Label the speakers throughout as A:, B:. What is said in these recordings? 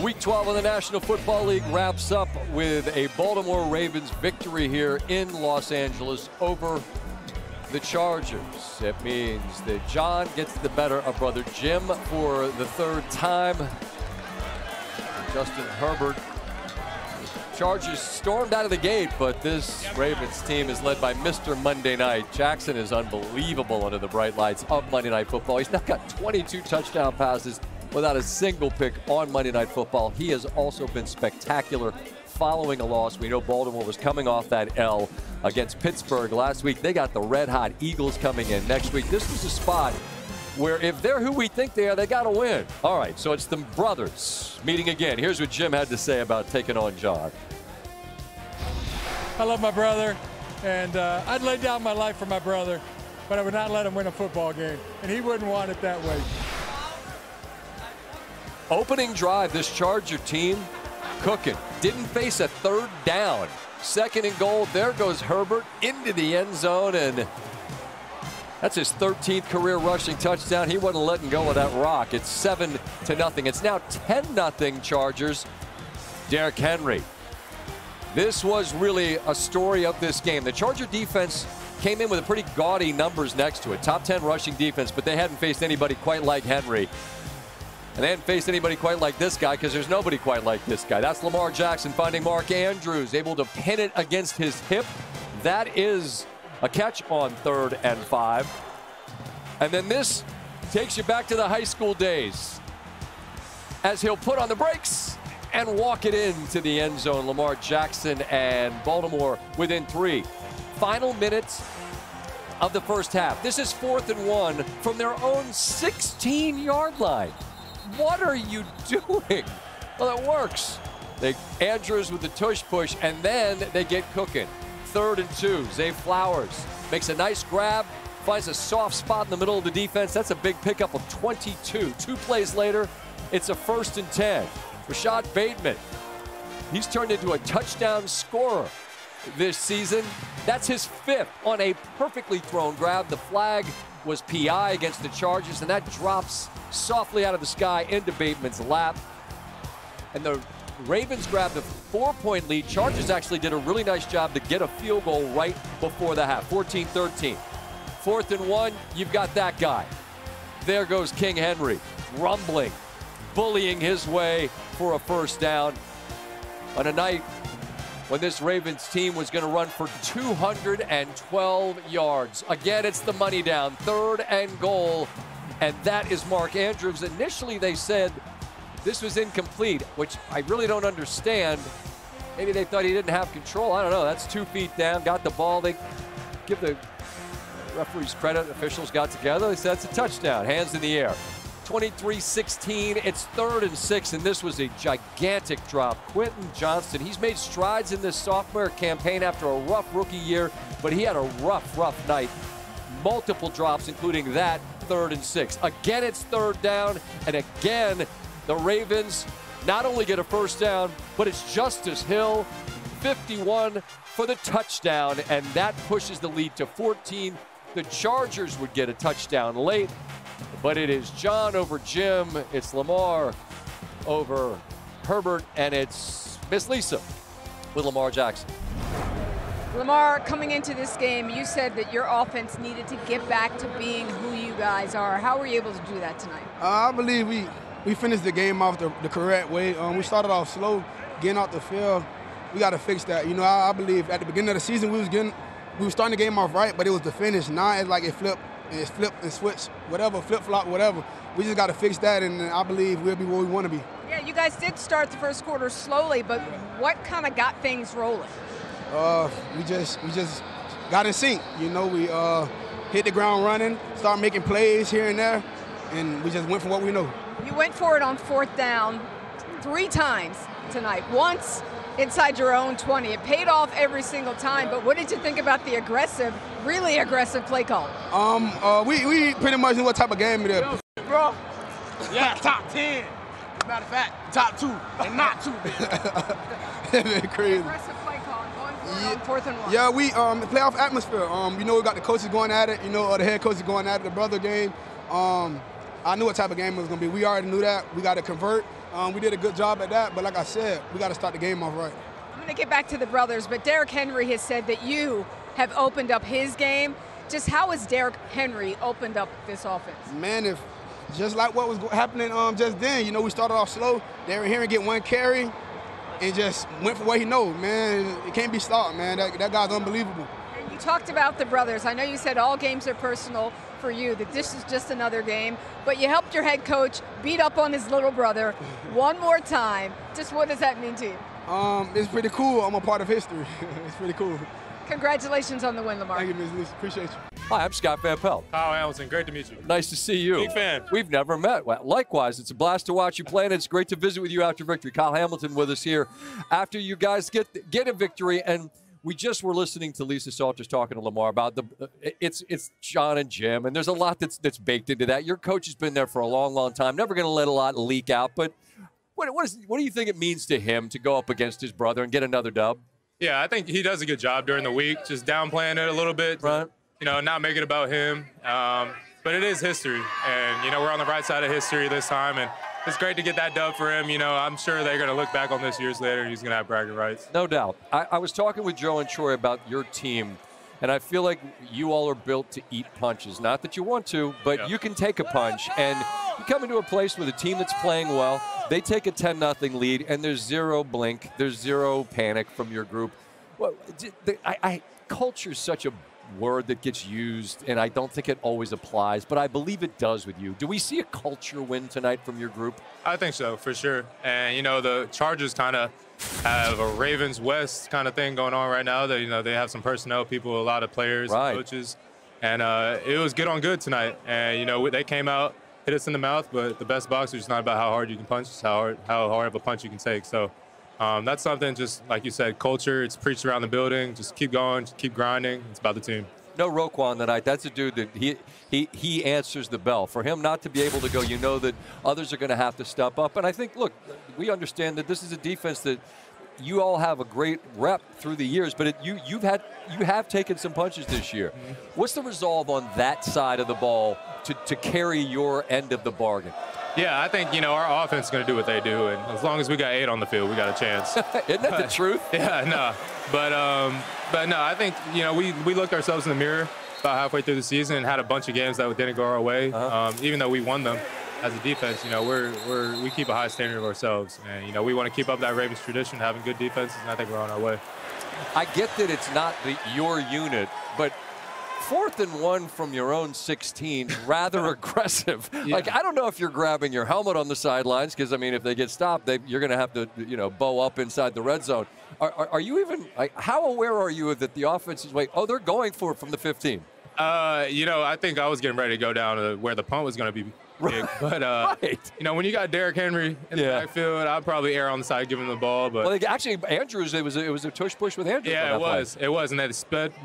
A: Week 12 of the National Football League wraps up with a Baltimore Ravens victory here in Los Angeles over the Chargers. It means that John gets the better of brother Jim for the third time. Justin Herbert. Chargers stormed out of the gate, but this Ravens team is led by Mr. Monday Night. Jackson is unbelievable under the bright lights of Monday Night Football. He's now got 22 touchdown passes without a single pick on Monday Night Football. He has also been spectacular following a loss. We know Baltimore was coming off that L against Pittsburgh last week. They got the red-hot Eagles coming in next week. This was a spot where if they're who we think they are, they got to win. All right, so it's the brothers meeting again. Here's what Jim had to say about taking on John.
B: I love my brother, and I'd lay down my life for my brother, but I would not let him win a football game, and he wouldn't want it that way.
A: Opening drive, this Charger team cooking. Didn't face a third down. Second and goal. There goes Herbert into the end zone, and that's his 13th career rushing touchdown. He wasn't letting go of that rock. It's 7-0. It's now 10-0 Chargers. Derrick Henry. This was really a story of this game. The Charger defense came in with a pretty gaudy numbers next to it. Top 10 rushing defense, but they hadn't faced anybody quite like Henry. And they hadn't faced anybody quite like this guy because there's nobody quite like this guy. That's Lamar Jackson finding Mark Andrews, able to pin it against his hip. That is a catch on 3rd and 5. And then this takes you back to the high school days as he'll put on the brakes and walk it into the end zone. Lamar Jackson and Baltimore within 3. Final minutes of the first half. This is 4th and 1 from their own 16-yard line. What are you doing? Well, it works. Andrews with the tush push, and then they get cooking. 3rd and 2. Zay Flowers makes a nice grab, finds a soft spot in the middle of the defense. That's a big pickup of 22. 2 plays later, it's a 1st and 10. Rashad Bateman, he's turned into a touchdown scorer this season. That's his 5th on a perfectly thrown grab. The flag was PI against the Chargers, and that drops softly out of the sky into Bateman's lap. And the Ravens grabbed a 4-point lead. Chargers actually did a really nice job to get a field goal right before the half. 14-13. 4th and 1, you've got that guy. There goes King Henry, rumbling, bullying his way for a 1st down on a night when this Ravens team was going to run for 212 yards. Again, it's the money down, 3rd and goal, and that is Mark Andrews. Initially, they said this was incomplete, which I really don't understand. Maybe they thought he didn't have control. I don't know. That's 2 feet down, got the ball. They give the referees credit. Officials got together. They said it's a touchdown. Hands in the air. 23-16, it's 3rd and 6, and this was a gigantic drop. Quentin Johnston, he's made strides in this sophomore campaign after a rough rookie year, but he had a rough night. Multiple drops, including that 3rd and 6. Again, it's 3rd down, and again, the Ravens not only get a 1st down, but it's Justice Hill, 51 for the touchdown, and that pushes the lead to 14. The Chargers would get a touchdown late, but it is John over Jim, it's Lamar over Herbert, and it's Miss Lisa with Lamar Jackson.
C: Lamar, coming into this game, you said that your offense needed to get back to being who you guys are. How were you able to do that tonight?
D: I believe we finished the game off the correct way. We started off slow, getting out the field. We got to fix that. You know, I believe at the beginning of the season we were starting the game off right, but it was the finish. Now it's like it flipped and switch, whatever, flip-flop, whatever. We just got to fix that, and I believe we'll be where we want to be.
C: Yeah, you guys did start the first quarter slowly, but what kind of got things rolling?
D: We just got in sync. You know, we hit the ground running, started making plays here and there, and we just went for what we know.
C: You went for it on 4th down 3 times tonight. Once inside your own 20. It paid off every single time, but what did you think about the really aggressive play call?
D: We pretty much knew what type of game it is.
E: Bro, yeah, top 10. Matter of fact, top 2 and not 2.
D: That's crazy.
C: Aggressive play call, going for it on 4th and 1.
D: Yeah, we playoff atmosphere. You know, we got the coaches going at it. You know, the head coach is going at it. The brother game. I knew what type of game it was going to be. We already knew that. We got to convert. We did a good job at that, but like I said, we got to start the game off right.
C: I'm going to get back to the brothers, but Derrick Henry has said that you have opened up his game. Just how has Derrick Henry opened up this offense?
D: Man, if just like what was happening just then, you know, we started off slow. Derrick Henry get one carry and just went for what he knows, man. It can't be stopped, man. That guy's unbelievable.
C: And you talked about the brothers. I know you said all games are personal for you, that this is just another game, but you helped your head coach beat up on his little brother one more time. Just what does that mean to you?
D: It's pretty cool. I'm a part of history. It's pretty cool.
C: Congratulations on the win, Lamar.
D: Thank you, Ms. Lisa. Appreciate you.
A: Hi, I'm Scott Van Pelt.
F: Kyle Hamilton, great to meet you.
A: Nice to see you.
F: Big fan.
A: We've never met. Well, likewise, it's a blast to watch you play, and it's great to visit with you after victory. Kyle Hamilton with us here after you guys get a victory, and we just were listening to Lisa Salters talking to Lamar about it's John and Jim, and there's a lot that's baked into that. Your coach has been there for a long, long time. Never going to let a lot leak out, but what do you think it means to him to go up against his brother and get another dub?
F: Yeah, I think he does a good job during the week, just downplaying it a little bit,
A: right?
F: You know, not make it about him. But it is history, and you know we're on the right side of history this time, and it's great to get that dub for him. You know, I'm sure they're going to look back on this years later, and he's going to have bragging rights.
A: No doubt. I was talking with Joe and Troy about your team, and I feel like you all are built to eat punches. Not that you want to, but you can take a punch, and you come into a place with a team that's playing well. They take a 10-0 lead, and there's zero blink. There's zero panic from your group. Well, culture is such a word that gets used, and I don't think it always applies, but I believe it does with you. Do we see a culture win tonight from your group?
F: I think so, for sure. And, you know, the Chargers kind of have a Ravens-West kind of thing going on right now. They have some personnel people, a lot of players, and coaches. And it was good on good tonight. And, you know, they came out, hit us in the mouth, but the best boxer is not about how hard you can punch, it's how hard of a punch you can take. So that's something, just like you said, culture, it's preached around the building. Just keep going, just keep grinding. It's about the team.
A: No Roquan tonight. That's a dude that he answers the bell. For him not to be able to go, you know that others are going to have to step up. And I think, look, we understand that this is a defense that you all have a great rep through the years, but you have taken some punches this year. Mm-hmm. What's the resolve on that side of the ball to carry your end of the bargain?
F: Yeah, I think, you know, our offense is going to do what they do, and as long as we got 8 on the field, we got a chance.
A: Isn't that the truth?
F: Yeah, no. But no, I think, you know, we looked ourselves in the mirror about halfway through the season and had a bunch of games that didn't go our way. Even though we won them as a defense, you know, we keep a high standard of ourselves. And, you know, we want to keep up that Ravens tradition, having good defenses, and I think we're on our way.
A: I get that it's not your unit, but 4th and 1 from your own 16, rather aggressive. Yeah. Like, I don't know if you're grabbing your helmet on the sidelines, because, I mean, if they get stopped, you're going to have to, you know, bow up inside the red zone. Are you even, like, how aware are you that the offense is, like, oh, they're going for it from the 15?
F: You know, I think I was getting ready to go down to where the punt was going to be big. But, you know, when you got Derrick Henry in the backfield, I'd probably err on the side, give him the ball. But
A: well, actually, Andrews, it was a tush push with Andrews.
F: Yeah, it was. And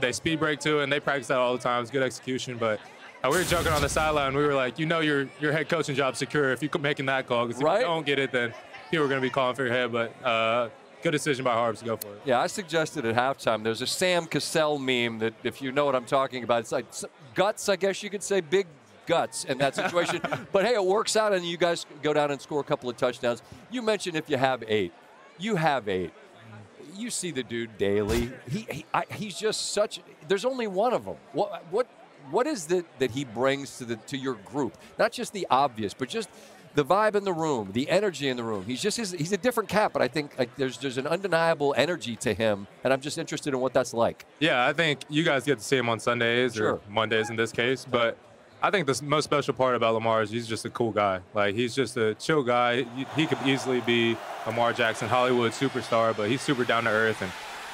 F: they speed break too, and they practice that all the time. It's good execution. But we were joking on the sideline. We were like, you know, your head coaching job's secure if you're making that call. Because if you don't get it, then people are going to be calling for your head. But good decision by Harbs to go for it.
A: Yeah, I suggested at halftime. There's a Sam Cassell meme that, if you know what I'm talking about, it's like guts, I guess you could say, big guts in that situation. But, hey, it works out, and you guys go down and score a couple of touchdowns. You mentioned if you have 8. You have 8. You see the dude daily. He's just such – there's only one of them. What is it that he brings to your group? Not just the obvious, but just – the vibe in the room, the energy in the room. He's a different cat, but I think there's an undeniable energy to him, and I'm just interested in what that's like.
F: Yeah, I think you guys get to see him on Sundays or Mondays in this case, but I think the most special part about Lamar is he's just a cool guy. Like, he's just a chill guy. He could easily be Lamar Jackson, Hollywood superstar, but he's super down to earth and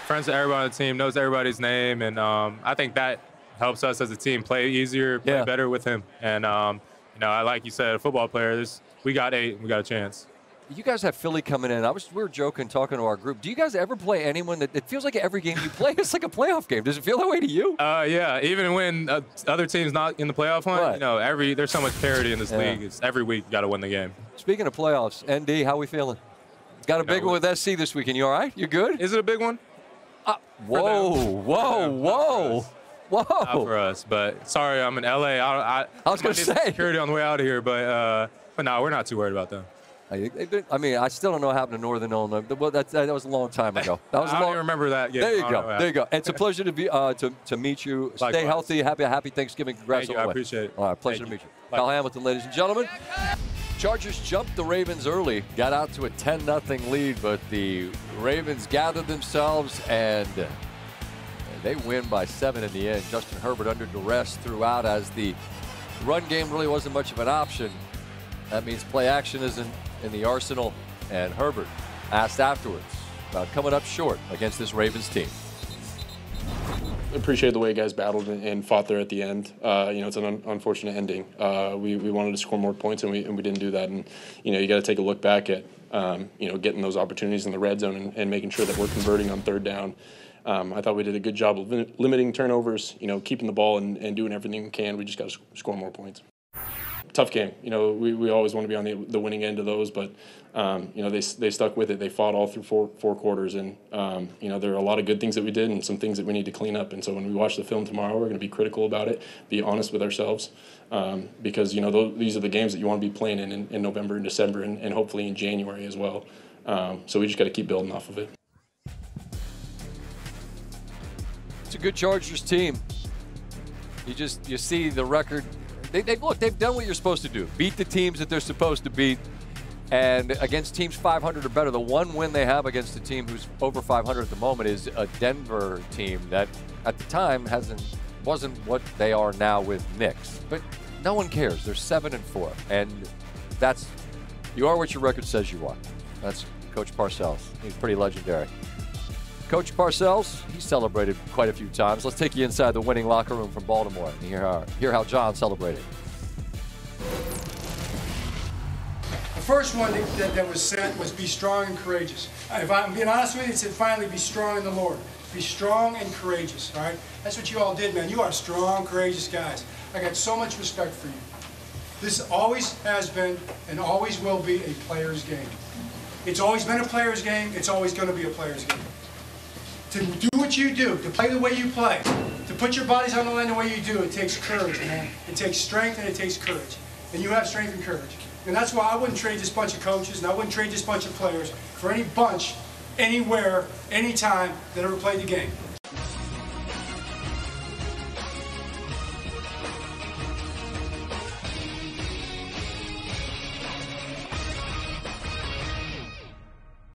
F: friends with everybody on the team, knows everybody's name, and I think that helps us as a team play easier, play better with him. And you know, like you said, a football player, we got 8, we got a chance.
A: You guys have Philly coming in. We were joking, talking to our group. Do you guys ever play anyone that it feels like every game you play is like a playoff game? Does it feel that way to you?
F: Yeah, even when other teams not in the playoff hunt, you know, there's so much parity in this league. It's every week you got to win the game.
A: Speaking of playoffs, ND, how we feeling? Got a big one with SC this weekend. You all right? You good?
F: Is it a big one?
A: Whoa.
F: Not for us, but sorry, I'm in LA.
A: I was going to say
F: security on the way out of here, but no, we're not too worried about them.
A: I mean, I still don't know what happened to Northern Illinois. Well, that was a long time ago. That was
F: I don't even remember that.
A: There you go. There you go. It's a pleasure to be to meet you.
F: Likewise.
A: Stay healthy. Happy Thanksgiving. Congrats.
F: Thank you. I appreciate it.
A: All right, pleasure to meet you. Kyle Hamilton, ladies and gentlemen. Chargers jumped the Ravens early, got out to a 10-0 lead, but the Ravens gathered themselves and they win by 7 in the end. Justin Herbert under duress throughout as the run game really wasn't much of an option. That means play action isn't in the arsenal, and Herbert asked afterwards about coming up short against this Ravens team.
G: Appreciate the way guys battled and fought there at the end. It's an unfortunate ending. We wanted to score more points and we didn't do that. And you got to take a look back at getting those opportunities in the red zone and making sure that we're converting on third down. I thought we did a good job of limiting turnovers. Keeping the ball and doing everything we can. We just got to score more points. Tough game. We always want to be on the winning end of those, but they stuck with it. They fought all through four quarters, and there are a lot of good things that we did and some things that we need to clean up. And so when we watch the film tomorrow, we're going to be critical about it, be honest with ourselves, because these are the games that you want to be playing in November and December and hopefully in January as well. So we just got to keep building off of it.
A: It's a good Chargers team. You see the record. They've done what you're supposed to do. Beat the teams that they're supposed to beat. And against teams 500 or better, the one win they have against a team who's over 500 at the moment is a Denver team that at the time wasn't what they are now with Knicks. But no one cares. They're 7-4. And you are what your record says you are. That's Coach Parcells. He's pretty legendary. Coach Parcells, he celebrated quite a few times. Let's take you inside the winning locker room from Baltimore and hear how John celebrated.
H: The first one that was sent was be strong and courageous. If I'm being honest with you, it said finally be strong in the Lord. Be strong and courageous, all right? That's what you all did, man. You are strong, courageous guys. I got so much respect for you. This always has been and always will be a player's game. It's always been a player's game. It's always going to be a player's game. To do what you do, to play the way you play, to put your bodies on the line the way you do, it takes courage, man. It takes strength and it takes courage. And you have strength and courage. And that's why I wouldn't trade this bunch of coaches and I wouldn't trade this bunch of players for any bunch, anywhere, anytime that ever played the game.